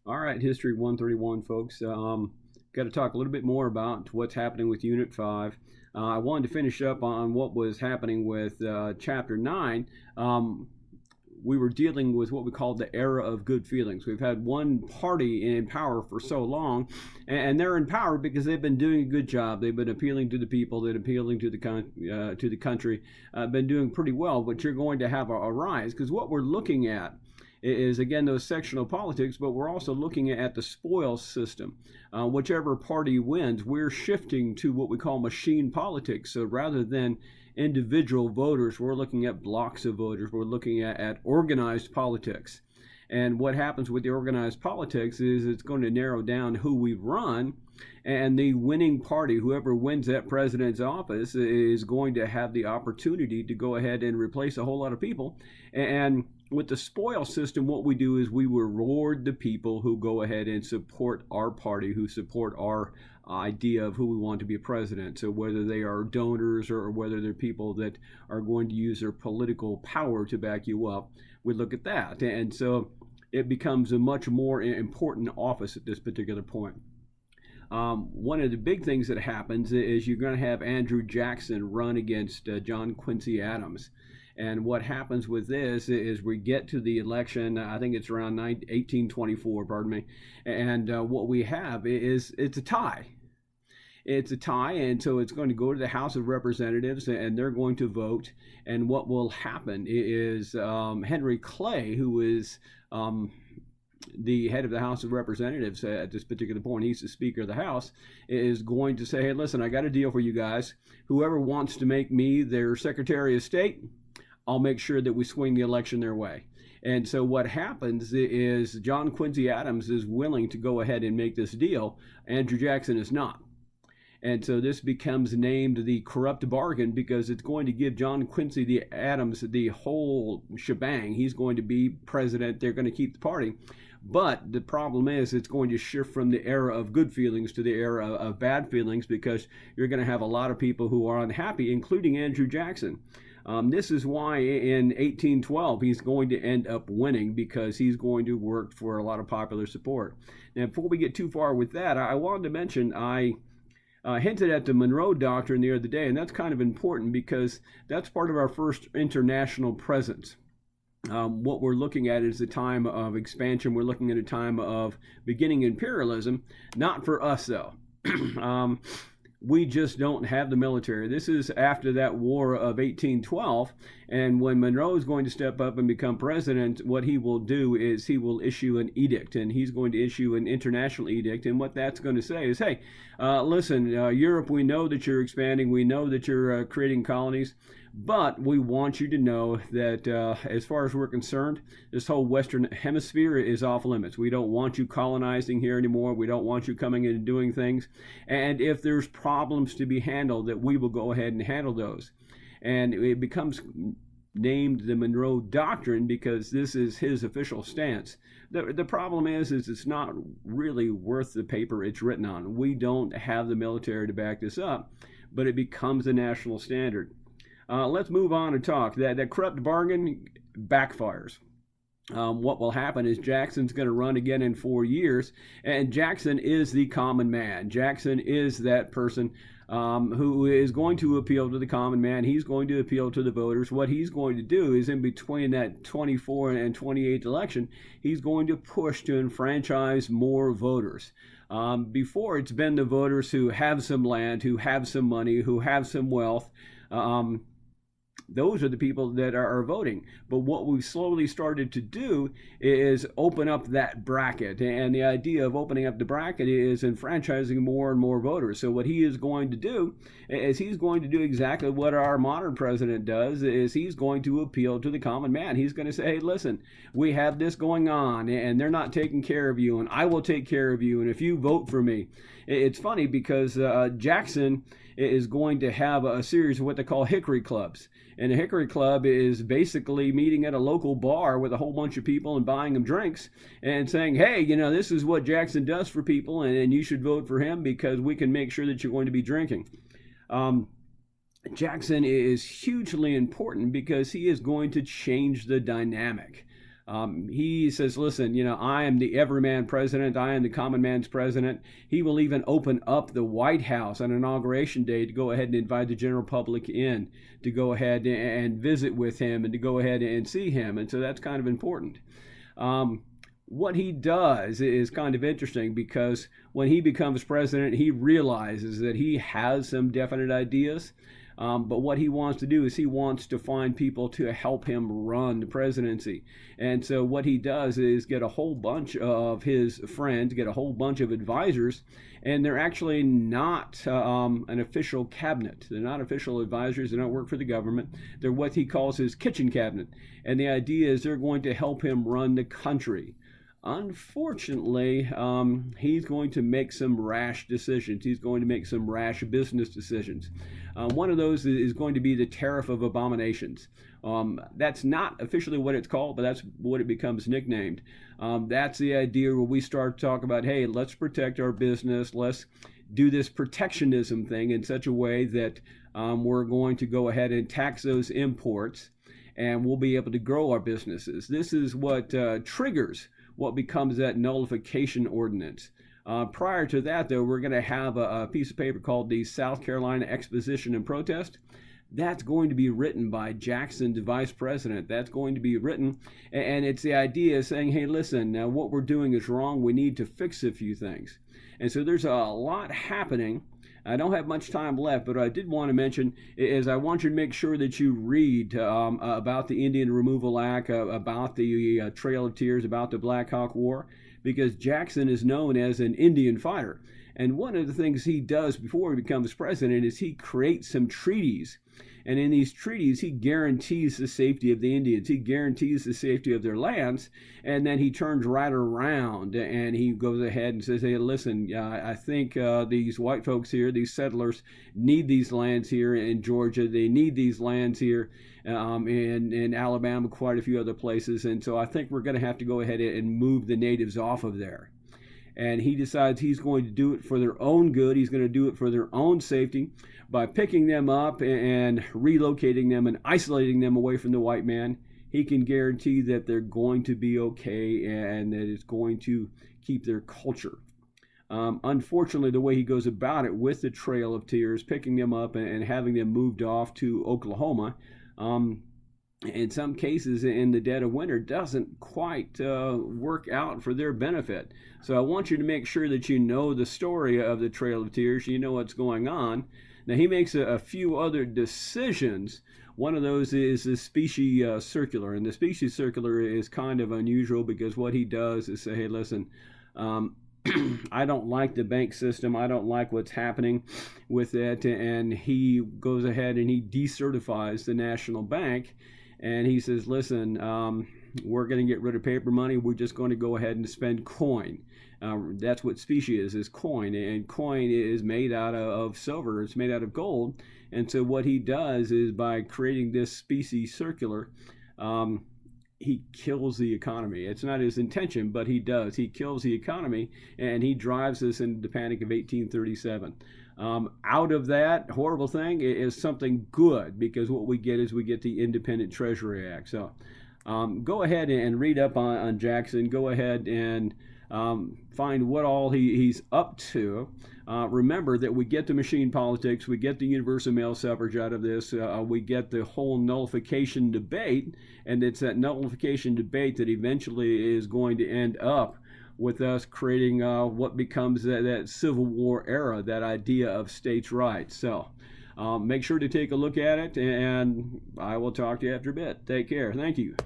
All right, History 131, folks. Got to talk a little bit more about what's happening with Unit 5. I wanted to finish up on what was happening with Chapter 9. We were dealing with what we call the era of good feelings. We've had one party in power for so long, and they're in power because they've been doing a good job. They've been appealing to the people, they've been appealing to the country, been doing pretty well. But you're going to have a rise because what we're looking at is again those sectional politics, but we're also looking at the spoil system. Whichever party wins, we're shifting to what we call machine politics. So rather than individual voters, we're looking at blocks of voters. We're looking at organized politics. And what happens with the organized politics is it's going to narrow down who we run, and the winning party, whoever wins that president's office, is going to have the opportunity to go ahead and replace a whole lot of people. And with the spoil system, what we do is we reward the people who go ahead and support our party, who support our idea of who we want to be president. So whether they are donors or whether they're people that are going to use their political power to back you up, we look at that. And so it becomes a much more important office at this particular point. One of the big things that happens is you're going to have Andrew Jackson run against John Quincy Adams. And what happens with this is we get to the election, I think it's around 1824, pardon me, and what we have is it's a tie. It's a tie, and so it's going to go to the House of Representatives, and they're going to vote. And what will happen is Henry Clay, who is the head of the House of Representatives at this particular point, he's the Speaker of the House, is going to say, hey, listen, I got a deal for you guys. Whoever wants to make me their Secretary of State, I'll make sure that we swing the election their way. And so what happens is John Quincy Adams is willing to go ahead and make this deal. Andrew Jackson is not. And so this becomes named the corrupt bargain because it's going to give John Quincy Adams the whole shebang. He's going to be president. They're going to keep the party. But the problem is it's going to shift from the era of good feelings to the era of bad feelings because you're going to have a lot of people who are unhappy, including Andrew Jackson. This is why in 1812 he's going to end up winning because he's going to work for a lot of popular support. Now, before we get too far with that, I wanted to mention I hinted at the Monroe Doctrine the other day, and that's kind of important because that's part of our first international presence. What we're looking at is a time of expansion. We're looking at a time of beginning imperialism, not for us though. We just don't have the military. This is after that war of 1812, and when Monroe is going to step up and become president, what he will do is he will issue an edict, and he's going to issue an international edict, and what that's going to say is, hey, listen, Europe, we know that you're expanding, we know that you're creating colonies, but we want you to know that as far as we're concerned, this whole Western Hemisphere is off limits. We don't want you colonizing here anymore. We don't want you coming in and doing things. And if there's problems to be handled, that we will go ahead and handle those. And it becomes named the Monroe Doctrine because this is his official stance. The problem is it's not really worth the paper it's written on. We don't have the military to back this up, but it becomes a national standard. Let's move on and talk. That corrupt bargain backfires. What will happen is Jackson's going to run again in 4 years, and Jackson is the common man. Jackson is that person who is going to appeal to the common man. He's going to appeal to the voters. What he's going to do is in between that 24 and 28 election, he's going to push to enfranchise more voters. Before, it's been the voters who have some land, who have some money, who have some wealth. Those are the people that are voting. But what we've slowly started to do is open up that bracket. And the idea of opening up the bracket is enfranchising more and more voters. So what he is going to do is he's going to do exactly what our modern president does, is he's going to appeal to the common man. He's going to say, hey, listen, we have this going on and they're not taking care of you and I will take care of you. And if you vote for me, it's funny because Jackson is going to have a series of what they call Hickory Clubs. And a Hickory Club is basically meeting at a local bar with a whole bunch of people and buying them drinks and saying, hey, this is what Jackson does for people and you should vote for him because we can make sure that you're going to be drinking. Jackson is hugely important because he is going to change the dynamic. He says, listen, I am the everyman president. I am the common man's president. He will even open up the White House on Inauguration Day to go ahead and invite the general public in to go ahead and visit with him and to go ahead and see him. And so that's kind of important. What he does is kind of interesting because when he becomes president, he realizes that he has some definite ideas. But what he wants to do is he wants to find people to help him run the presidency. And so what he does is get a whole bunch of his friends, get a whole bunch of advisors, and they're actually not an official cabinet. They're not official advisors. They don't work for the government. They're what he calls his kitchen cabinet. And the idea is they're going to help him run the country. Unfortunately, he's going to make some rash decisions. He's going to make some rash business decisions. One of those is going to be the Tariff of Abominations. That's not officially what it's called, but that's what it becomes nicknamed. That's the idea where we start to talk about, hey, let's protect our business. Let's do this protectionism thing in such a way that we're going to go ahead and tax those imports, and we'll be able to grow our businesses. This is what triggers what becomes that nullification ordinance. Prior to that, though, we're going to have a piece of paper called the South Carolina Exposition and Protest. That's going to be written by Jackson, the vice president. That's going to be written, and it's the idea saying, hey, listen, now what we're doing is wrong. We need to fix a few things. And so there's a lot happening. I don't have much time left, but I did want to mention is I want you to make sure that you read about the Indian Removal Act, about the Trail of Tears, about the Black Hawk War, because Jackson is known as an Indian fighter. And one of the things he does before he becomes president is he creates some treaties. And in these treaties, he guarantees the safety of the Indians. He guarantees the safety of their lands. And then he turns right around and he goes ahead and says, hey, listen, I think these white folks here, these settlers, need these lands here in Georgia. They need these lands here in Alabama, quite a few other places. And so I think we're going to have to go ahead and move the natives off of there. And he decides he's going to do it for their own good. He's going to do it for their own safety by picking them up and relocating them and isolating them away from the white man. He can guarantee that they're going to be okay and that it's going to keep their culture. Unfortunately, the way he goes about it with the Trail of Tears, picking them up and having them moved off to Oklahoma, in some cases in the dead of winter doesn't quite work out for their benefit. So I want you to make sure that you know the story of the Trail of Tears, you know what's going on. Now he makes a few other decisions. One of those is the specie circular, and the specie circular is kind of unusual because what he does is say, hey, listen, I don't like the bank system. I don't like what's happening with it. And he goes ahead and he decertifies the national bank. And he says, listen, we're going to get rid of paper money. We're just going to go ahead and spend coin. That's what specie is coin. And coin is made out of silver. It's made out of gold. And so what he does is by creating this specie circular, he kills the economy. It's not his intention, but he does. He kills the economy, and he drives us into the Panic of 1837. Out of that horrible thing is something good, because what we get is we get the Independent Treasury Act. So go ahead and read up on Jackson. Go ahead and find what all he's up to. Remember that we get the machine politics, we get the universal male suffrage out of this, we get the whole nullification debate, and it's that nullification debate that eventually is going to end up with us creating what becomes that Civil War era, that idea of states' rights. So make sure to take a look at it, and I will talk to you after a bit. Take care. Thank you.